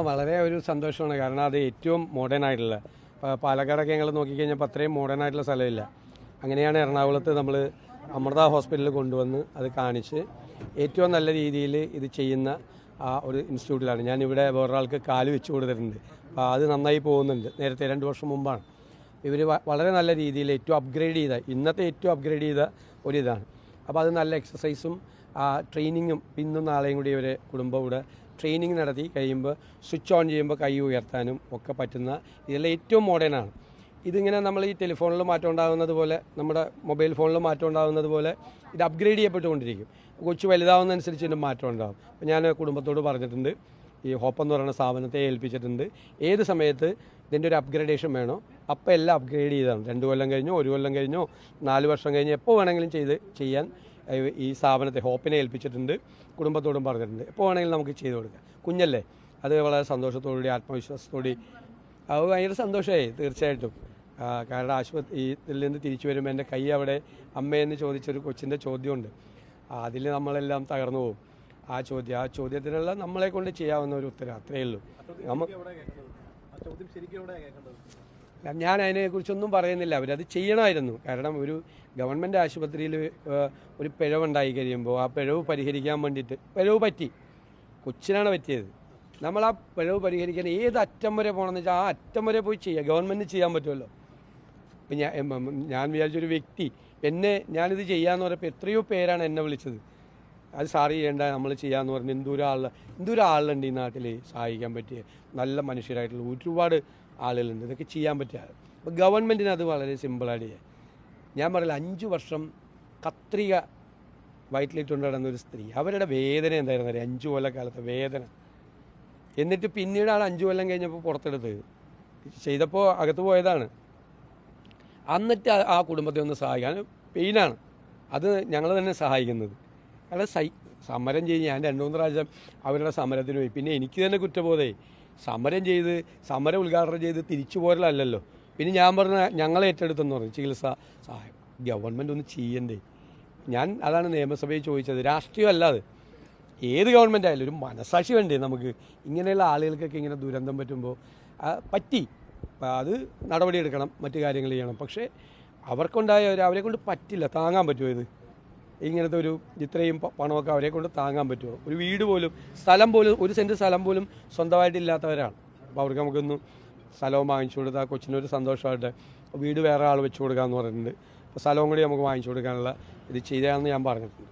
വളരെ ഒരു സന്തോഷമാണ്. കാരണം അത് ഏറ്റവും മോഡേൺ ആയിട്ടുള്ള പാലക്കാടൊക്കെ ഞങ്ങൾ നോക്കിക്കഴിഞ്ഞപ്പോൾ അത്രയും മോഡേൺ ആയിട്ടുള്ള സ്ഥലമില്ല. അങ്ങനെയാണ് എറണാകുളത്ത് നമ്മൾ അമൃത ഹോസ്പിറ്റലിൽ കൊണ്ടുവന്ന് അത് കാണിച്ച് ഏറ്റവും നല്ല രീതിയിൽ ഇത് ചെയ്യുന്ന ഒരു ഇൻസ്റ്റിറ്റ്യൂട്ടിലാണ്. ഞാനിവിടെ വേറൊരാൾക്ക് കാല് വെച്ച് കൊടുത്തിട്ടുണ്ട്. അപ്പോൾ അത് നന്നായി പോകുന്നുണ്ട്. നേരത്തെ 2 വർഷം മുമ്പാണ്. ഇവർ വളരെ നല്ല രീതിയിൽ ഏറ്റവും അപ്ഗ്രേഡ് ചെയ്ത ഇന്നത്തെ ഏറ്റവും അപ്ഗ്രേഡ് ചെയ്ത ഒരിതാണ്. അപ്പോൾ അത് നല്ല എക്സസൈസും ട്രെയിനിങ്ങും ഇന്നും നാളെയും കൂടി ഇവരെ കുടുംബം കൂടെ ട്രെയിനിങ് നടത്തി കഴിയുമ്പോൾ സ്വിച്ച് ഓൺ ചെയ്യുമ്പോൾ കൈ ഉയർത്താനും ഒക്കെ പറ്റുന്ന ഇതെല്ലാം ഏറ്റവും മോഡേണാണ്. ഇതിങ്ങനെ നമ്മൾ ഈ ടെലിഫോണിൽ മാറ്റം ഉണ്ടാകുന്നത് പോലെ നമ്മുടെ മൊബൈൽ ഫോണിൽ മാറ്റം ഉണ്ടാകുന്നത് പോലെ ഇത് അപ്ഗ്രേഡ് ചെയ്യപ്പെട്ടുകൊണ്ടിരിക്കും. കൊച്ചു വലുതാവുന്നതനുസരിച്ച് ഇതിൻ്റെ മാറ്റം ഉണ്ടാകും. അപ്പോൾ ഞാൻ കുടുംബത്തോട് പറഞ്ഞിട്ടുണ്ട്, ഈ ഹോപ്പ് എന്ന് പറയുന്ന സ്ഥാപനത്തെ ഏൽപ്പിച്ചിട്ടുണ്ട്, ഏത് സമയത്ത് ഇതിൻ്റെ ഒരു അപ്ഗ്രേഡേഷൻ വേണോ അപ്പോൾ എല്ലാം അപ്ഗ്രേഡ് ചെയ്താണ്. 2 കൊല്ലം കഴിഞ്ഞോ 1 കൊല്ലം കഴിഞ്ഞോ 4 വർഷം കഴിഞ്ഞോ എപ്പോൾ വേണമെങ്കിലും ചെയ്യാൻ ഈ സ്ഥാപനത്തെ ഹോപ്പിനെ ഏൽപ്പിച്ചിട്ടുണ്ട്. കുടുംബത്തോടും പറഞ്ഞിട്ടുണ്ട്, എപ്പോൾ വേണമെങ്കിലും നമുക്ക് ചെയ്തു കൊടുക്കാം. കുഞ്ഞല്ലേ, അത് വളരെ സന്തോഷത്തോടുകൂടി ആത്മവിശ്വാസത്തോടെ അത് ഭയങ്കര സന്തോഷമായി തീർച്ചയായിട്ടും. കാരണം ഇതിൽ നിന്ന് തിരിച്ചു വരുമ്പോൾ എൻ്റെ കൈ അവിടെ അമ്മയെന്ന് ചോദിച്ചൊരു കൊച്ചിൻ്റെ ചോദ്യമുണ്ട്. അതിൽ നമ്മളെല്ലാം തകർന്നു പോകും. ആ ചോദ്യത്തിനുള്ള നമ്മളെ കൊണ്ട് ചെയ്യാവുന്ന ഒരു ഉത്തരം അത്രയേ ഉള്ളൂ. ഞാൻ അതിനെക്കുറിച്ചൊന്നും പറയുന്നില്ല. അവരത് ചെയ്യണമായിരുന്നു. കാരണം ഒരു ഗവൺമെൻറ് ആശുപത്രിയിൽ ഒരു പിഴവുണ്ടായി കഴിയുമ്പോൾ ആ പിഴവ് പരിഹരിക്കാൻ വേണ്ടിയിട്ട് പിഴവ് പറ്റി, കൊച്ചിനാണ് പറ്റിയത്. നമ്മൾ ആ പിഴവ് പരിഹരിക്കാൻ ഏത് അറ്റം വരെ പോകണമെന്ന് വെച്ചാൽ ആ അറ്റം വരെ പോയി ചെയ്യുക. ഗവൺമെൻറ് ചെയ്യാൻ പറ്റുമല്ലോ. ഇപ്പം ഞാൻ വിചാരിച്ചൊരു വ്യക്തി ഞാനിത് ചെയ്യാമെന്ന് പറഞ്ഞപ്പോൾ എത്രയോ പേരാണ് എന്നെ വിളിച്ചത്. അത് സാറി ചെയ്യേണ്ട, നമ്മൾ ചെയ്യാമെന്ന് പറഞ്ഞ് എന്തോരം ആളുണ്ട് ഈ നാട്ടിൽ സഹായിക്കാൻ പറ്റിയ നല്ല മനുഷ്യരായിട്ടുള്ള ഒരുപാട് ആളുകളുണ്ട്. ഇതൊക്കെ ചെയ്യാൻ പറ്റുക. അപ്പോൾ ഗവൺമെൻറ്റിന് അത് വളരെ സിമ്പിളായിട്ട് ചെയ്യാം. ഞാൻ പറയില്ല, 5 വർഷം കത്രിക വയറ്റിലിട്ടുകൊണ്ട് നടന്നൊരു സ്ത്രീ, അവരുടെ വേദന എന്തായിരുന്നു അറിയാം? 5 കൊല്ലക്കാലത്തെ വേദന. എന്നിട്ട് പിന്നീടാണ് 5 കൊല്ലം കഴിഞ്ഞപ്പോൾ പുറത്തെടുത്തത്. ചെയ്തപ്പോൾ അകത്ത് പോയതാണ്. എന്നിട്ട് ആ കുടുംബത്തെ ഒന്ന് സഹായിക്കാൻ പെയിനാണ്. അത് ഞങ്ങൾ തന്നെ സഹായിക്കുന്നത്. കാരണം സമരം ചെയ്ത് ഞാൻ 2-3 പ്രാവശ്യം അവരുടെ സമരത്തിന് പോയി. പിന്നെ എനിക്ക് തന്നെ കുറ്റബോധമായി. സമരം ഉദ്ഘാടനം ചെയ്ത് തിരിച്ചു പോരലല്ലോ. പിന്നെ ഞാൻ പറഞ്ഞ ഞങ്ങളെ ഏറ്റെടുത്തെന്ന് പറഞ്ഞു ചികിത്സാ സഹായം. ഗവൺമെൻറ് ഒന്ന് ചെയ്യണ്ടേ? ഞാൻ അതാണ് നിയമസഭയിൽ ചോദിച്ചത്. രാഷ്ട്രീയമല്ലാതെ ഏത് ഗവൺമെൻറ് ആയാലും ഒരു മനസാക്ഷി വേണ്ടേ നമുക്ക്? ഇങ്ങനെയുള്ള ആളുകൾക്കൊക്കെ ഇങ്ങനെ ദുരന്തം പറ്റുമ്പോൾ പറ്റി അത് നടപടിയെടുക്കണം, മറ്റു കാര്യങ്ങൾ ചെയ്യണം. പക്ഷേ അവരെ കൊണ്ട് പറ്റില്ല. താങ്ങാൻ പറ്റുമോ ഇത്? ഇങ്ങനത്തെ ഇത്രയും പണമൊക്കെ അവരെ കൊണ്ട് താങ്ങാൻ പറ്റുമോ? ഒരു വീട് പോലും ഒരു സെൻറ്റ് സ്ഥലം പോലും സ്വന്തമായിട്ടില്ലാത്തവരാണ്. അപ്പോൾ അവർക്ക് നമുക്കൊന്നും സ്ഥലവും വാങ്ങിച്ചു കൊടുത്താൽ കൊച്ചിനൊരു സന്തോഷമായിട്ട് വീട് വേറെ ആൾ വെച്ച് കൊടുക്കാമെന്ന് പറഞ്ഞിട്ടുണ്ട്. അപ്പോൾ സ്ഥലവും കൂടി നമുക്ക് വാങ്ങിച്ചു കൊടുക്കാനുള്ള ഇത് ചെയ്യാമെന്ന് ഞാൻ പറഞ്ഞിട്ടുണ്ട്.